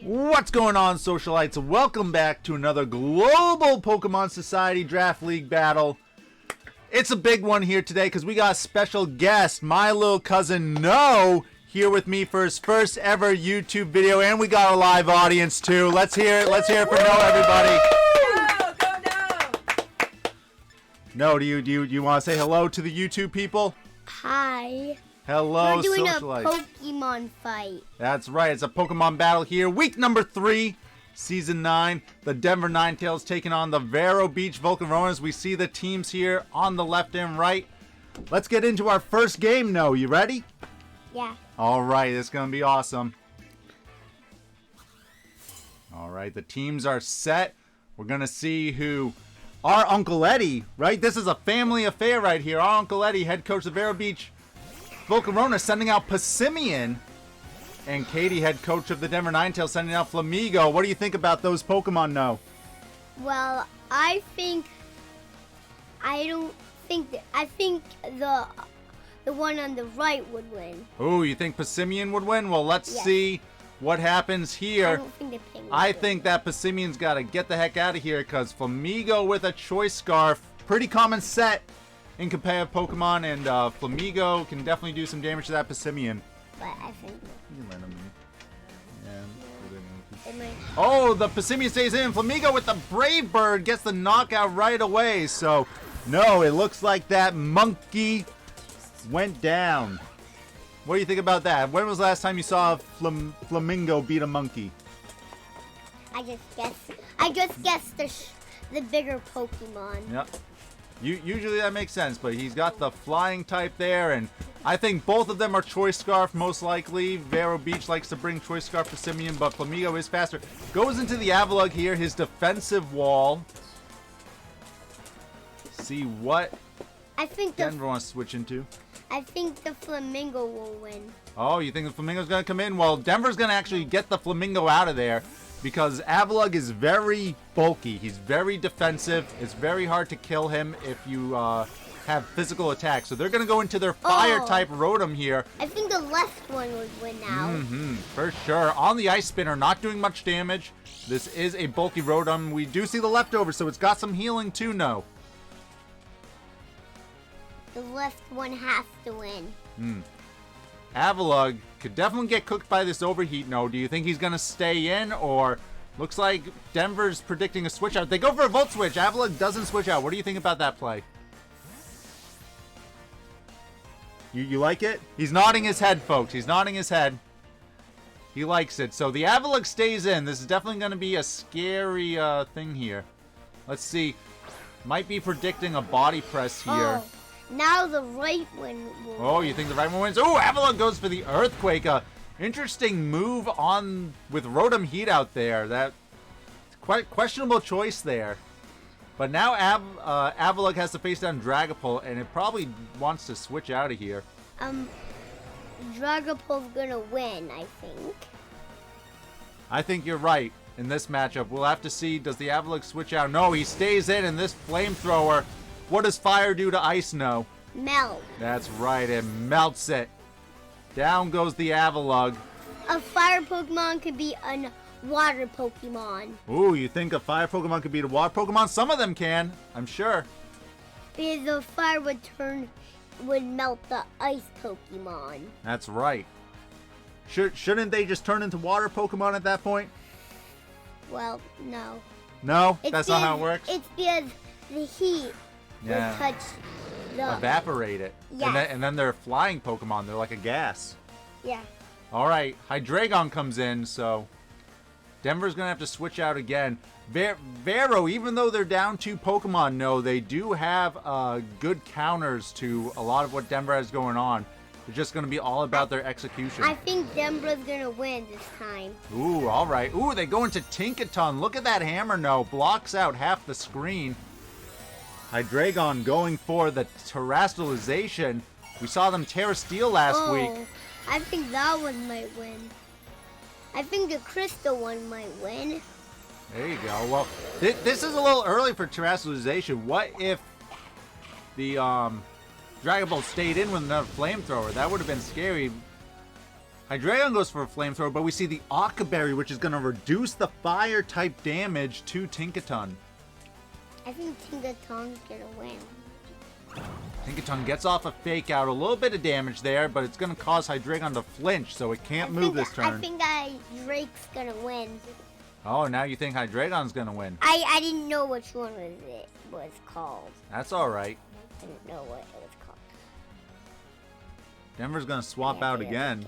What's going on, Socialites? Welcome back to another Global Pokemon Society Draft League battle. It's a big one here today because we got a special guest, my little cousin No, here with me for his first ever YouTube video, and we got a live audience too. Let's hear it for No, everybody. No, do you want to say hello to the YouTube people? Hi. Hello, We're doing Socialites. a Pokemon fight. That's right. It's a Pokemon battle here. Week number 3, Season 9. The Denver Ninetales taking on the Vero Beach Volcaronas. We see the teams here on the left and right. Let's get into our first game, No. You ready? Yeah. All right. It's going to be awesome. All right. The teams are set. We're going to see who... Our Uncle Eddie, right? This is a family affair right here. Our Uncle Eddie, head coach of Vero Beach Volcarona, sending out Passimian, and Katie, head coach of the Denver Ninetales, sending out Flamigo. What do you think about those Pokemon, No? Well, I think the one on the right would win. Oh, you think Passimian would win? Well, let's see what happens here. I don't think the Penguins I would. think that Passimian's got to get the heck out of here because Flamigo with a Choice Scarf, pretty common set in competitive Pokemon, and Flamigo can definitely do some damage to that Passimian. But I think You can let him in. it might. Oh, the Passimian stays in. Flamigo with the Brave Bird gets the knockout right away. So, no, it looks like that monkey went down. What do you think about that? When was the last time you saw a Flamingo beat a monkey? I just guessed the bigger Pokemon. Yep. Usually that makes sense, but he's got the flying type there, and I think both of them are Choice Scarf most likely. Vero Beach likes to bring Choice Scarf to Passimian, but Flamigo is faster. Goes into the Avalugg here, his defensive wall. See what I think Denver wants to switch into. I think the Flamingo will win. Oh, you think the Flamingo's going to come in? Well, Denver's going to actually get the Flamingo out of there because Avalugg is very bulky. He's very defensive. It's very hard to kill him if you have physical attack. So they're going to go into their Fire-type Rotom here. I think the left one would win now. For sure. On the Ice Spinner, not doing much damage. This is a bulky Rotom. We do see the leftover, so it's got some healing too, No. The left one has to win. Avalugg could definitely get cooked by this overheat, No. Do you think he's going to stay in, or looks like Denver's predicting a switch out? They go for a Volt Switch. Avalugg doesn't switch out. What do you think about that play? You like it? He's nodding his head, folks. He's nodding his head. He likes it. So the Avalugg stays in. This is definitely going to be a scary thing here. Let's see. Might be predicting a body press here. Oh. Now the right one will Oh, you think the right one wins? Oh, Avalugg goes for the Earthquake. Interesting move on with Rotom-Heat out there. That quite questionable choice there. But now Avalugg has to face down Dragapult, and it probably wants to switch out of here. Dragapult's gonna win, I think. I think you're right in this matchup. We'll have to see. Does the Avalugg switch out? No, he stays in, and this Flamethrower... What does fire do to ice, No? Melt. That's right, it melts it. Down goes the Avalugg. A fire Pokemon could be a water Pokemon. Ooh, you think a fire Pokemon could beat a water Pokemon? Some of them can, I'm sure. Because the fire would melt the ice Pokemon. That's right. Shouldn't they just turn into water Pokemon at that point? Well, no. No? That's not how it works? It's because the heat would touch the... Evaporate it. Yes. And then they're flying Pokemon. They're like a gas. Yeah. All right. Hydreigon comes in, so Denver's going to have to switch out again. Vero, even though they're down 2 Pokemon, No, they do have good counters to a lot of what Denver has going on. It's just going to be all about their execution. I think Denver's going to win this time. Ooh, all right. Ooh, they go into Tinkaton. Look at that hammer, No. Blocks out half the screen. Hydreigon going for the Terastallization. We saw them Terra Steel last week. I think that one might win. I think the Crystal one might win. There you go. Well, this is a little early for Terastallization. What if the Dragapult stayed in with another Flamethrower? That would have been scary. Hydreigon goes for a flamethrower, but we see the Occa Berry, which is going to reduce the fire type damage to Tinkaton. I think Tinkaton's gonna win. Tinkaton gets off a fake out, a little bit of damage there, but it's going to cause Hydreigon to flinch, so it can't move this turn. I think Drake's gonna win. Oh, now you think Hydreigon's going to win. I didn't know which one was called. That's alright. I didn't know what it was called. Denver's going to swap out again.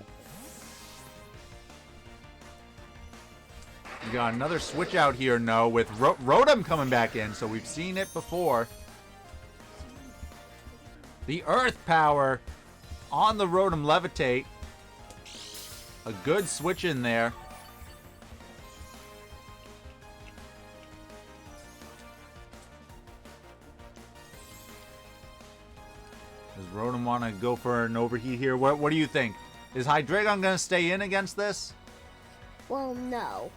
We got another switch out here, no, with Rotom coming back in, so we've seen it before. The Earth Power on the Rotom Levitate. A good switch in there. Does Rotom want to go for an overheat here? What do you think? Is Hydreigon going to stay in against this? Well, no.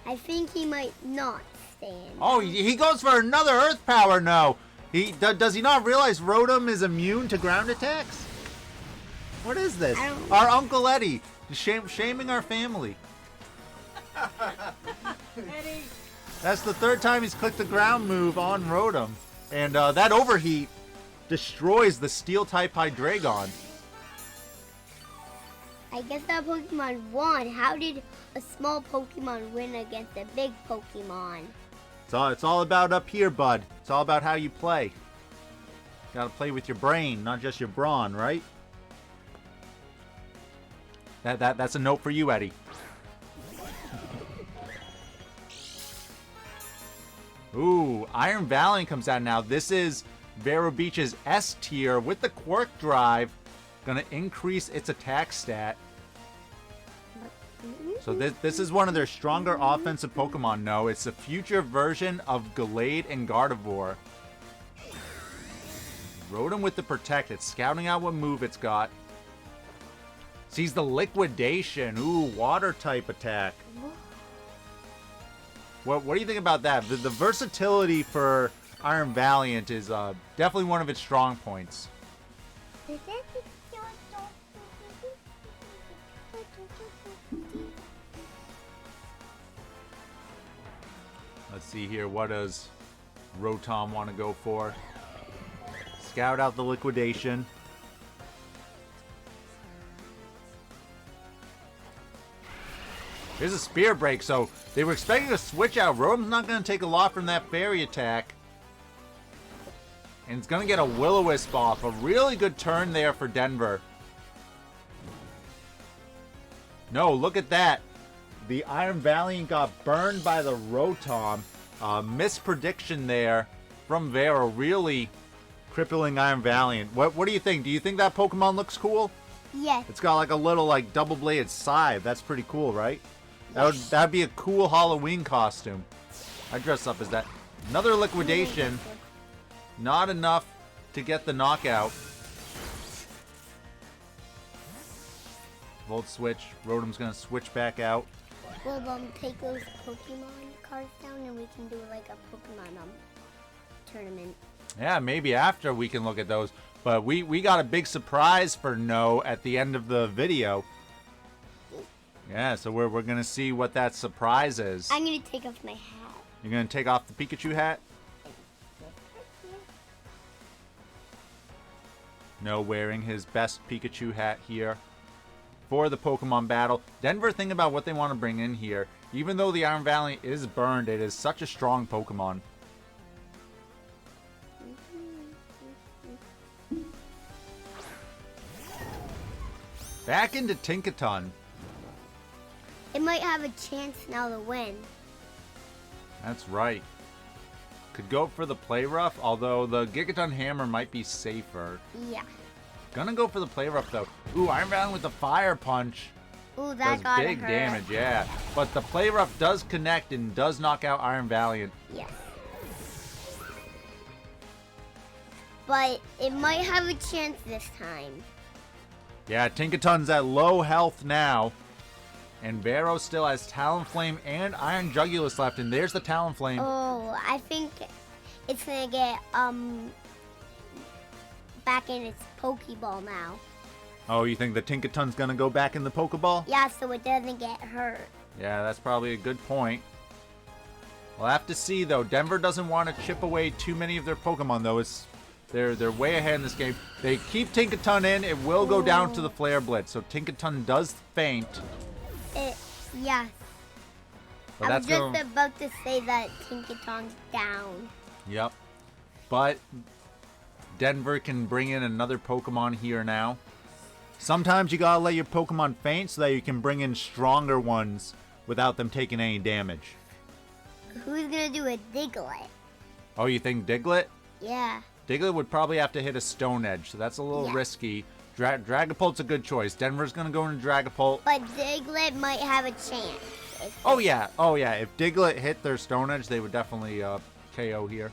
I think he might not stay in. Oh, he goes for another Earth Power, no. Does he not realize Rotom is immune to ground attacks? What is this? Our Uncle Eddie shaming our family. Eddie. That's the third time he's clicked the ground move on Rotom. And that overheat destroys the Steel-type Hydreigon. I guess that Pokemon won. How did a small Pokemon win against a big Pokemon? It's all about up here, bud. It's all about how you play. Gotta play with your brain, not just your brawn, right? That's a note for you, Eddie. Ooh, Iron Valiant comes out now. This is Vero Beach's S tier with the Quirk Drive. Gonna increase its attack stat. So this is one of their stronger offensive Pokemon. No, it's a future version of Gallade and Gardevoir. Rotom with the Protect. It's scouting out what move it's got. Sees the Liquidation. Ooh, water type attack. What do you think about that? The versatility for Iron Valiant is definitely one of its strong points. Let's see here. What does Rotom want to go for? Scout out the Liquidation. Here's a Spear Break, so they were expecting to switch out. Rotom's not going to take a lot from that Fairy attack. And it's going to get a Will-O-Wisp off. A really good turn there for Denver. No, look at that. The Iron Valiant got burned by the Rotom. Misprediction there from Vero. Really crippling Iron Valiant. What do you think? Do you think that Pokemon looks cool? Yes. It's got like a little like double-bladed scythe. That's pretty cool, right? That'd be a cool Halloween costume. I'd dress up as that. Another Liquidation. Not enough to get the knockout. Volt switch. Rotom's gonna switch back out. We'll take those Pokemon cards down and we can do like a Pokemon tournament. Yeah, maybe after we can look at those. But we got a big surprise for No at the end of the video. Yeah, so we're gonna see what that surprise is. I'm gonna take off my hat. You're gonna take off the Pikachu hat? No, wearing his best Pikachu hat here for the Pokemon battle. Denver, think about what they want to bring in here. Even though the Iron Valley is burned, it is such a strong Pokemon. Back into Tinkaton. It might have a chance now to win. That's right. Could go for the Play Rough, although the Gigaton Hammer might be safer. Yeah. Gonna go for the Play Rough, though. Ooh, Iron Valiant with the Fire Punch. Ooh, that got big damage, yeah. But the Play Rough does connect and does knock out Iron Valiant. Yes. But it might have a chance this time. Yeah, Tinkaton's at low health now. And Vero still has Talonflame and Iron Jugulis left. And there's the Talonflame. Oh, I think it's going to get back in its Pokeball now. Oh, you think the Tinkaton's gonna go back in the Pokeball? Yeah, so it doesn't get hurt. Yeah, that's probably a good point. We'll have to see, though. Denver doesn't want to chip away too many of their Pokemon, though. They're way ahead in this game. They keep Tinkaton in. It will go down to the Flare Blitz, so Tinkaton does faint. Yes. But I was just about to say that Tinkaton's down. Yep. But Denver can bring in another Pokemon here now. Sometimes you gotta let your Pokemon faint so that you can bring in stronger ones without them taking any damage. Who's gonna do a Diglett? Oh, you think Diglett? Yeah. Diglett would probably have to hit a Stone Edge, so that's a little risky. Dragapult's a good choice. Denver's gonna go into Dragapult. But Diglett might have a chance. Oh yeah. If Diglett hit their Stone Edge, they would definitely KO here.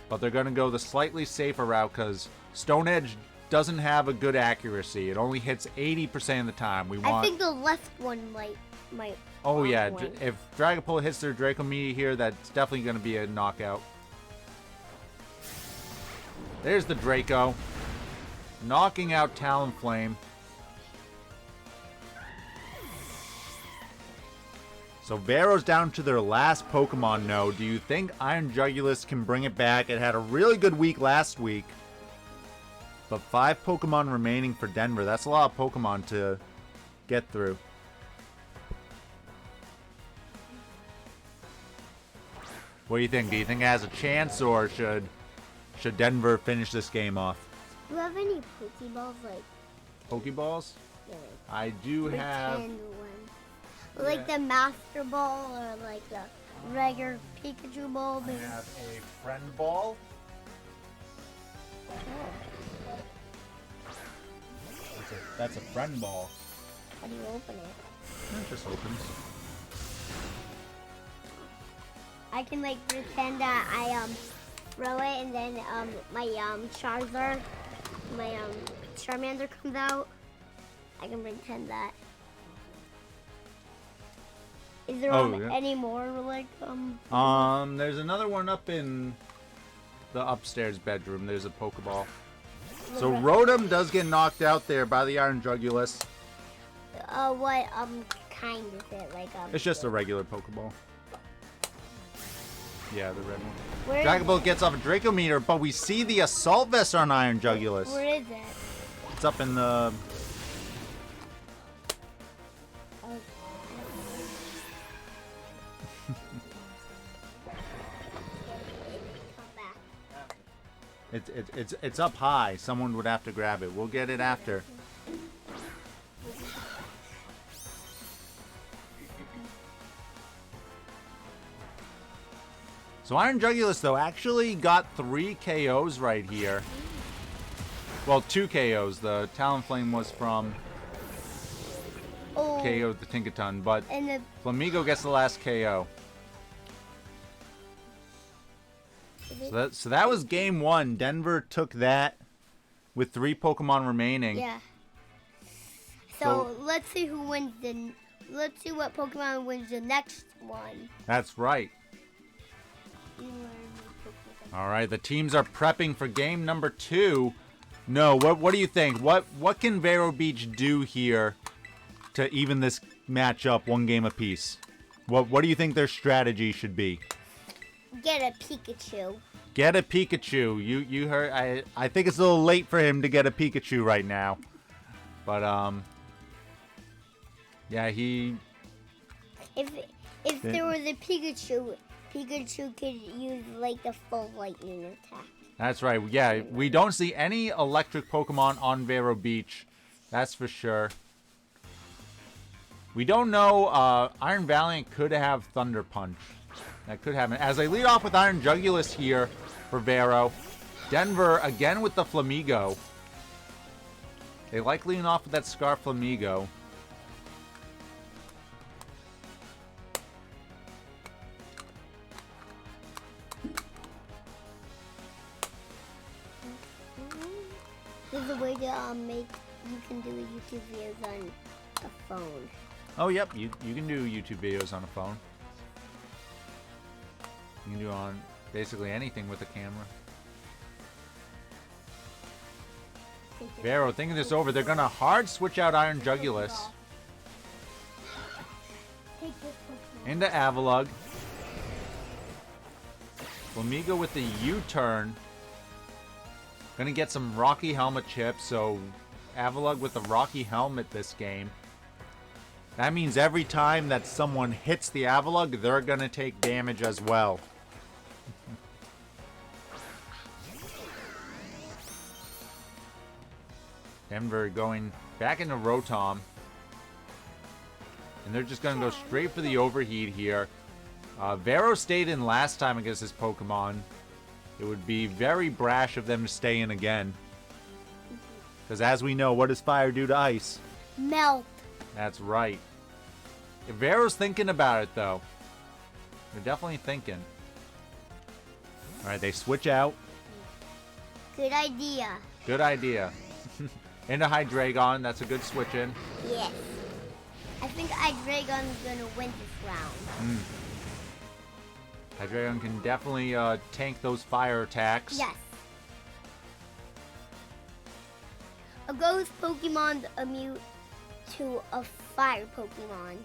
But they're going to go the slightly safer route because Stone Edge doesn't have a good accuracy. It only hits 80% of the time. I think the left one might. Oh yeah, if Dragapult hits their Draco Meteor here, that's definitely going to be a knockout. There's the Draco. Knocking out Talonflame. So Vero's down to their last Pokemon node. Do you think Iron Jugulis can bring it back? It had a really good week last week. But 5 Pokemon remaining for Denver. That's a lot of Pokemon to get through. What do you think? Do you think it has a chance, or should Denver finish this game off? Do you have any Pokeballs, like... Pokeballs? Yeah, I do have... Like the Master Ball or like the regular Pikachu Ball. I have a Friend Ball. That's a Friend Ball. How do you open it? It just opens. I can like pretend that I throw it and then my Charizard, my Charmander comes out. I can pretend that. Is there any more like There's another one up in the upstairs bedroom. There's a Pokeball. So Rotom does get knocked out there by the Iron Jugulis. What kind is it? Like It's just a regular Pokeball. Yeah, the red one. Where Dragapult gets off a Draco Meteor, but we see the Assault Vest on Iron Jugulis. Where is it? It's up in the... It's up high. Someone would have to grab it. We'll get it after. So Iron Jugulis, though, actually got 3 KOs right here. Well, 2 KOs. The Talonflame was from KO the Tinkaton, but Flamigo gets the last KO. So that was game 1. Denver took that with 3 Pokemon remaining. Yeah. So let's see who wins the. Let's see what Pokemon wins the next one. That's right. All right, the teams are prepping for game number 2. No, what do you think? What can Vero Beach do here to even this match up 1 game apiece? What do you think their strategy should be? Get a Pikachu. Get a Pikachu. You heard. I think it's a little late for him to get a Pikachu right now. But yeah, he. If there was a Pikachu could use like the full lightning attack. That's right. Yeah, we don't see any electric Pokemon on Vero Beach. That's for sure. We don't know. Iron Valiant could have Thunder Punch. That could happen. As they lead off with Iron Jugulis here for Vero. Denver again with the Flamigo. They like leading off with that Scarf Flamigo. There's a way to you can do YouTube videos on a phone. Oh, yep. You can do YouTube videos on a phone. You can do on basically anything with a camera. Vero thinking this over. They're going to hard switch out Iron Jugulis into Avalugg. Flamigo with the U-turn. Going to get some Rocky Helmet chips, so Avalugg with the Rocky Helmet this game. That means every time that someone hits the Avalugg, they're going to take damage as well. Denver going back into Rotom. And they're just going to go straight for the overheat here. Vero stayed in last time against this Pokemon. It would be very brash of them to stay in again. Because as we know, what does fire do to ice? Melt. That's right. Vero's thinking about it, though. They're definitely thinking. Alright, they switch out. Good idea. Good idea. Into Hydreigon. That's a good switch in. Yes. I think Hydreigon's gonna win this round. Hydreigon can definitely tank those fire attacks. Yes. A ghost Pokemon's immune to a fire Pokemon.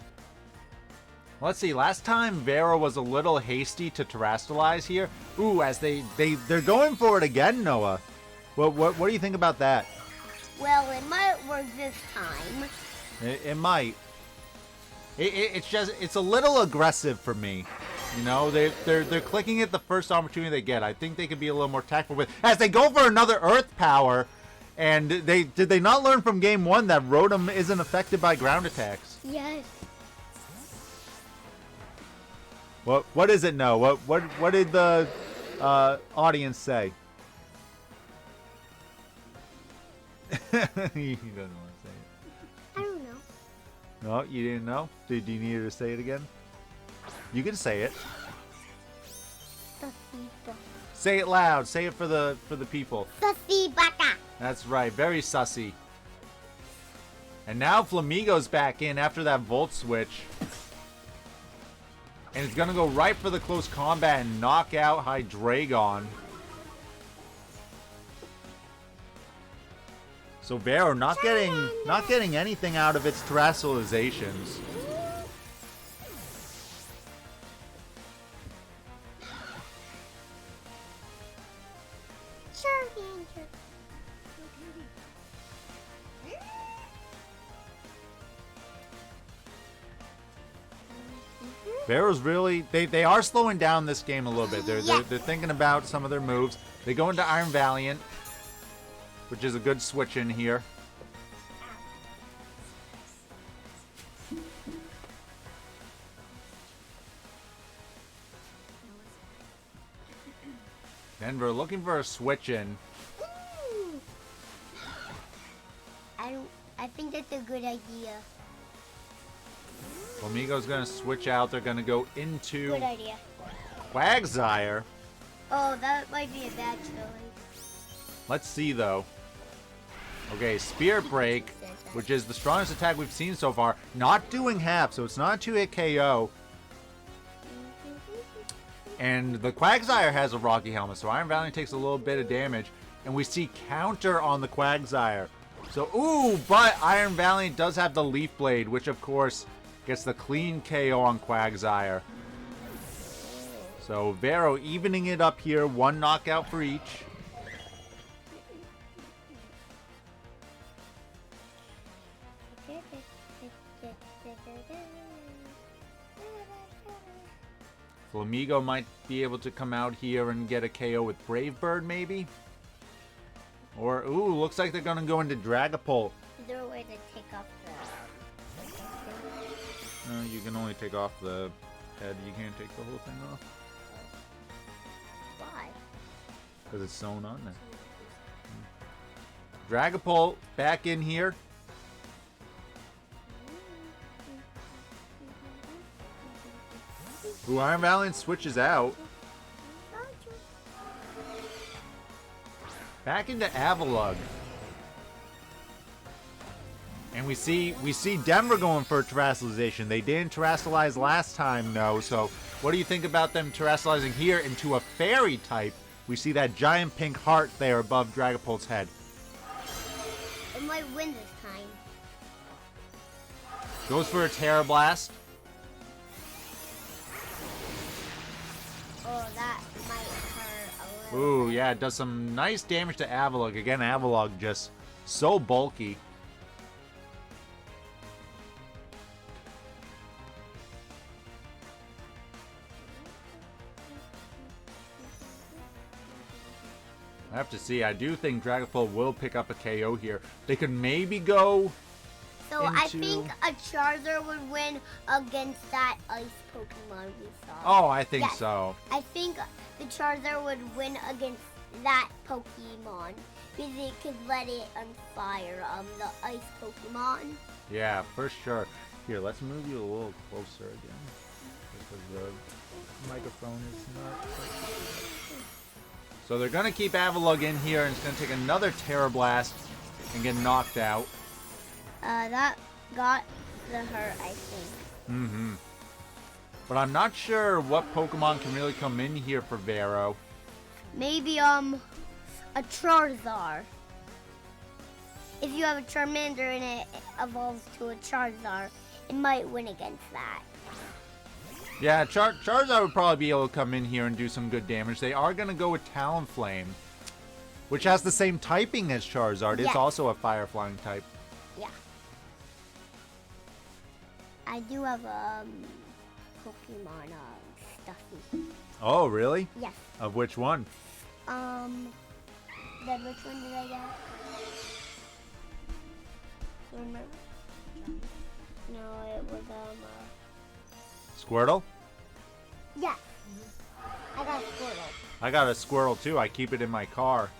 Let's see. Last time Vero was a little hasty to terrestrialize here. Ooh, as they're going for it again, Noah. What do you think about that? Well, it might work this time. It might. It's a little aggressive for me. You know, they're clicking it the first opportunity they get. I think they could be a little more tactful with as they go for another Earth Power. And did they not learn from game 1 that Rotom isn't affected by ground attacks? Yes. What is it, No? What did the audience say? He doesn't want to say it. I don't know. No, you didn't know? Did you need her to say it again? You can say it. Say it loud. Say it for the people. Sussy baka. That's right. Very sussy. And now Flamigo's back in after that Volt switch. And it's going to go right for the close combat and knock out Hydreigon. So Vero not getting anything out of its terrestrializations. Vero's really they are slowing down this game a little bit. They're thinking about some of their moves. They go into Iron Valiant, which is a good switch in here. Denver looking for a switch in. I think that's a good idea. Flamigo's going to switch out. They're going to go into Good idea. Quagsire. Oh, that might be a bad choice. Let's see, though. Okay, Spirit Break, which is the strongest attack we've seen so far. Not doing half, so it's not a 2-hit KO. And the Quagsire has a Rocky Helmet, so Iron Valiant takes a little bit of damage. And we see counter on the Quagsire. So, ooh, but Iron Valiant does have the Leaf Blade, which, of course, gets the clean KO on Quagsire. So, Vero evening it up here. One knockout for each. Flamigo might be able to come out here and get a KO with Brave Bird, maybe? Or, ooh, looks like they're going to go into Dragapult. Is there a way to take off the... You can only take off the head. You can't take the whole thing off. Why? Because it's sewn on there. Dragapult back in here. Ooh, Iron Valiant switches out. Back into Avalugg. And we see Denver going for a terrestrialization. They didn't terrestrialize last time, no. So what do you think about them terrestrializing here into a fairy type? We see that giant pink heart there above Dragapult's head. might win this time. Goes for a Terra Blast. Oh, that might hurt a little. Ooh, yeah, it does some nice damage to Avalugg. Again, Avalugg just so bulky. I have to see. I do think Dragapult will pick up a KO here. They could maybe go So I think a Charizard would win against that ice Pokemon we saw. Oh, I think Yes. so. I think the Charizard would win against that Pokemon because it could let it on fire, the ice Pokemon. Yeah, for sure. Here, let's move you a little closer again. Because the microphone is not... So they're going to keep Avalugg in here, and it's going to take another Terra Blast and get knocked out. That got the hurt, I think. Mm-hmm. But I'm not sure what Pokemon can really come in here for Vero. Maybe, a Charizard. If you have a Charmander and it evolves to a Charizard, it might win against that. Yeah, Charizard would probably be able to come in here and do some good damage. They are going to go with Talonflame, which has the same typing as Charizard. It's Yeah. also a Fire Flying type. Yeah. I do have Pokemon Stuffy. Oh, really? Yes. Of which one? Then which one did I get? Remember? No, it was Squirtle? yeah. I got Squirtle. I got a Squirtle too. I keep it in my car.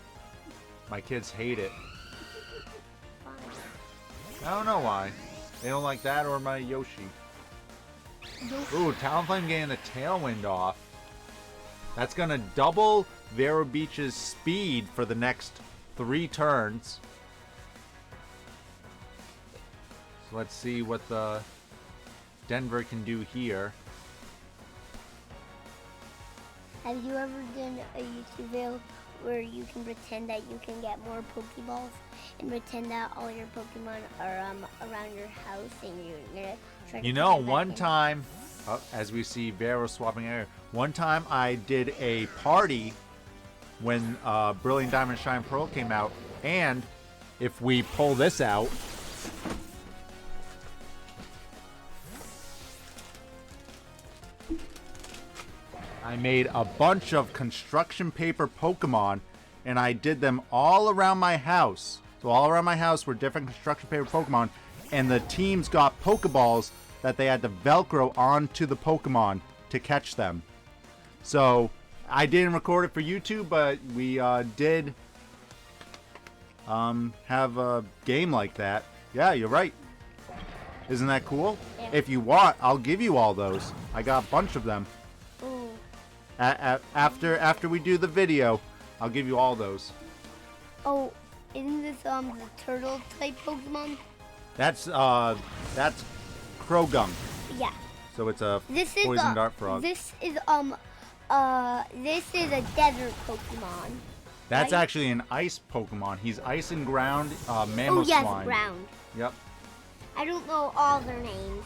My kids hate it. I don't know why. They don't like that or my Yoshi. Ooh, Talonflame getting the Tailwind off. That's going to double Vero Beach's speed for the next 3 turns. So let's see what the Denver can do here. Have you ever done a YouTube video where you can pretend that you can get more Pokeballs and pretend that all your Pokemon are around your house and you're gonna try to You know, put them one back in? time, as we see Vero swapping air, one time I did a party when Brilliant Diamond Shine Pearl came out, and if we pull this out, I made a bunch of construction paper Pokemon, and I did them all around my house. So all around my house were different construction paper Pokemon, and the teams got Pokeballs that they had to Velcro onto the Pokemon to catch them. So I didn't record it for YouTube, but we did have a game like that. Yeah, you're right. Isn't that cool? Yeah. If you want, I'll give you all those. I got a bunch of them. Ooh. After we do the video, I'll give you all those. Oh, isn't this the turtle type Pokemon? That's Krogum. Yeah. So it's a This is poison dart frog. This is a desert Pokemon. That's right? actually an ice Pokemon. He's ice and ground Mamoswine. Oh yes, ground. Yep. I don't know all their names.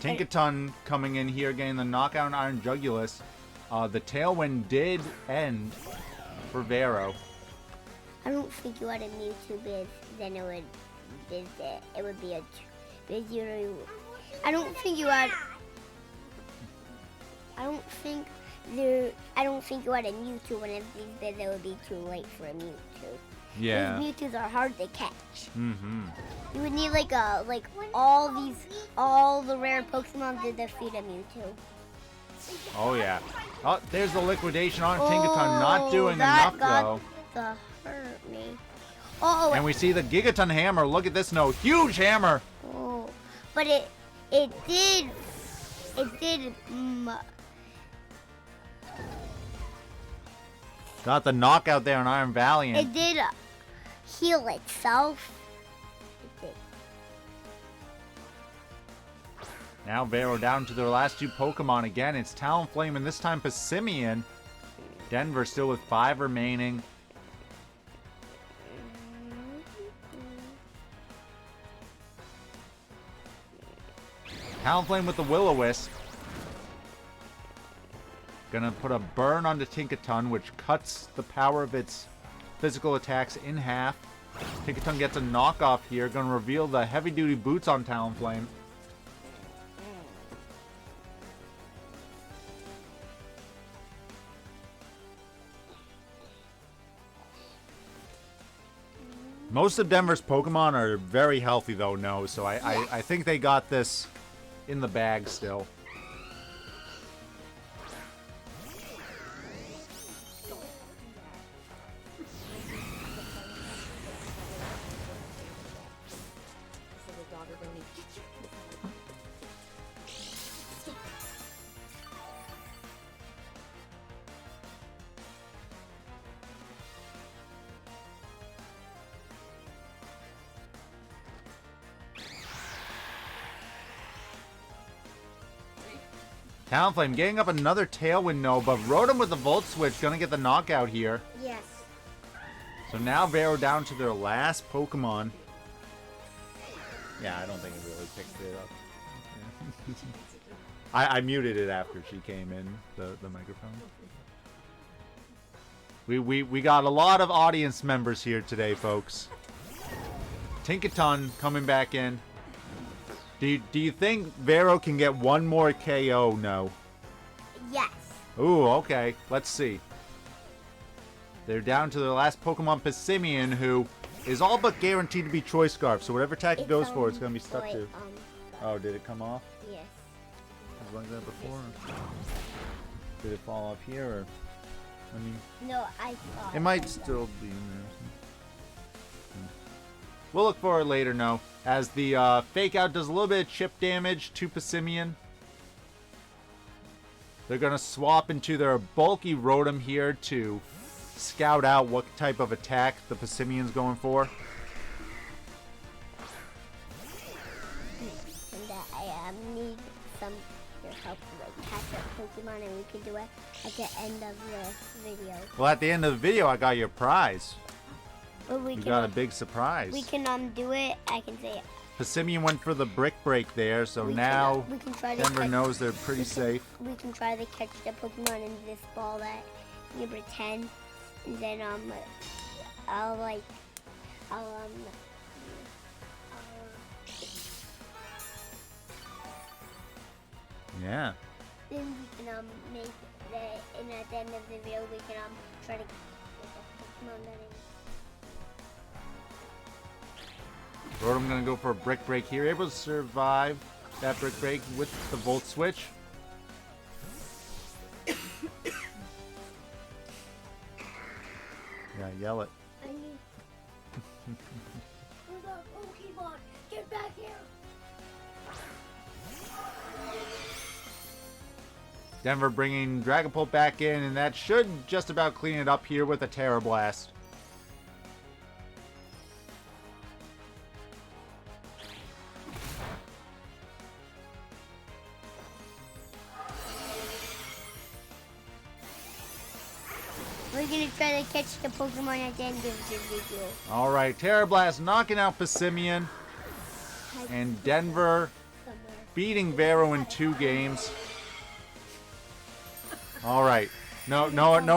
Tinkaton coming in here, getting the knockout on Iron Jugulis. The Tailwind did end for Vero. I don't think you had a Mewtwo biz, then it would visit. It would be a biz. I don't think you had. I don't think you had a Mewtwo when it biz. It would be too late for a Mewtwo. Yeah. These Mewtwo's are hard to catch. Mm-hmm. You would need like all the rare Pokemon to defeat a Mewtwo. Oh yeah. Oh, there's the liquidation on Tinkaton. Not doing that enough though. got the hurt me. Oh, And we see the Gigaton hammer. Look at this note. Huge hammer. oh, but it did. Got the knockout there on Iron Valiant. It did heal itself. It did. Now Vero down to their last 2 Pokemon again. It's Talonflame and this time Passimian. Denver still with 5 remaining. Talonflame with the Will-O-Wisp. Gonna put a burn onto Tinkaton, which cuts the power of its physical attacks in half. Tinkaton gets a knockoff here. Gonna reveal the heavy-duty boots on Talonflame. Most of Denver's Pokemon are very healthy, though, no. So I think they got this in the bag still. Talonflame getting up another Tailwind, no, but Rotom with the Volt Switch gonna get the knockout here. Yes. So now Vero down to their last Pokemon. Yeah, I don't think it really picked it up. Yeah. I muted it after she came in, the microphone. We got a lot of audience members here today, folks. Tinkaton coming back in. Do you think Vero can get one more KO? No. Yes. Ooh, okay. Let's see. They're down to their last Pokemon, Passimian, who is all but guaranteed to be Choice Scarf. So whatever attack it goes for, it's going to be stuck to. Oh, did it come off? Yes. It was like that before? Did it fall off here? Or, I mean, No, I thought. it might still be in there. We'll look for it later, no. As the Fake Out does a little bit of chip damage to Passimian. They're going to swap into their bulky Rotom here to scout out what type of attack the Passimian's going for. And I need some your help to like catch up Pokemon, and we can do it at the end of the video. Well, at the end of the video, I got your prize. But we You can, got a big surprise. We can do it. I can say it. Passimian went for the Brick Break there, so We now can try to Denver catch, knows they're pretty safe. We can try to catch the Pokemon in this ball that number 10, and then I'll Yeah. then we can make the and at the end of the video we can try to get the Pokemon that is. Rotom gonna go for a Brick Break here. Able to survive that Brick Break with the Volt Switch. Yeah, yell it. I need. Hold on, Pokemon, get back here! Denver bringing Dragapult back in, and that should just about clean it up here with a Terra Blast. We're gonna try to catch the Pokemon at the end of the video. Alright, Terra Blast knocking out Passimian. And Denver beating Vero in 2 games. Alright. No,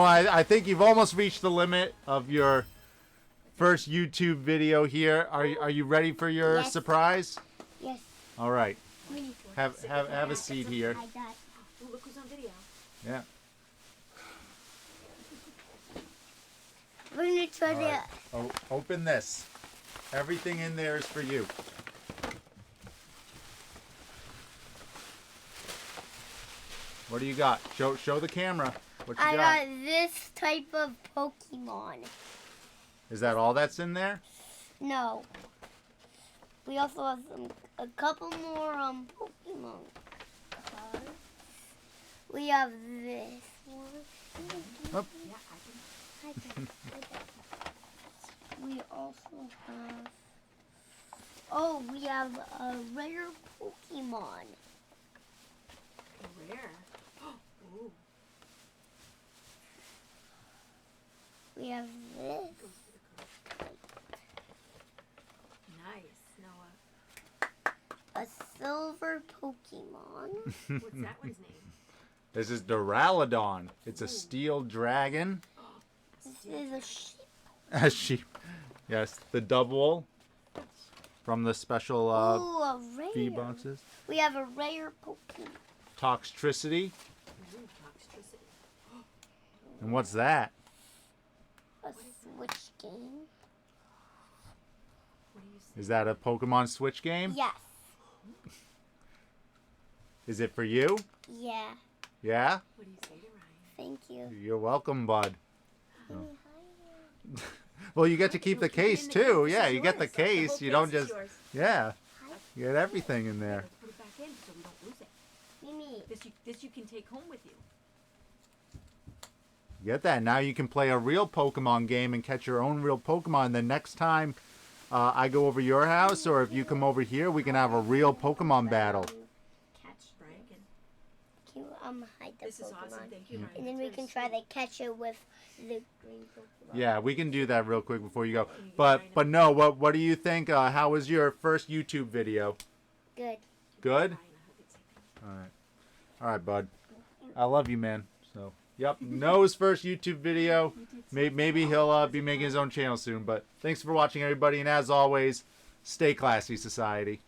I think you've almost reached the limit of your first YouTube video here. Are you ready for your Yes. surprise? Yes. Alright. Have a seat here. I got. Oh, look who's on video. Yeah. We're gonna try All right. Oh, open this. Everything in there is for you. What do you got? Show the camera. What you I got? got this type of Pokemon. Is that all that's in there? No. We also have a couple more Pokemon. We have this one. Oh. We also have. Oh, we have a rare Pokemon. Rare. Ooh. We have this. Nice, Noah. A silver Pokemon. What's that one's name? This is Duraludon. It's a steel dragon. This is a sheep. A sheep. Yes, the double from the special Ooh, a rare. V-boxes. We have a rare Pokemon. Toxtricity. Ooh, Toxtricity. And what's that? A Switch game. What do you say? Is that a Pokemon Switch game? Yes. Is it for you? Yeah. Yeah? What do you say to Ryan? Thank you. You're welcome, bud. Give me higher. Well, you get to keep the case too. Yeah, you get the case. You don't just. Yours. Yeah. You get everything in there. Let's put it back in so we don't lose it. Mimi. This you can take home with you. Get that. Now you can play a real Pokemon game and catch your own real Pokemon. The next time I go over your house or if you come over here, we can have a real Pokemon battle. Catch Dragon. Can you hide the This is Pokemon? awesome. Thank you, Ryan. And then we can try to catch it with the green Pokemon. Yeah, we can do that real quick before you go. But no, what do you think? How was your first YouTube video? Good. Good? Ryan, I hope it's okay. All right. All right, bud. I love you, man. So, yep. Noah's first YouTube video. Maybe he'll be making his own channel soon. But thanks for watching, everybody. And as always, stay classy, society.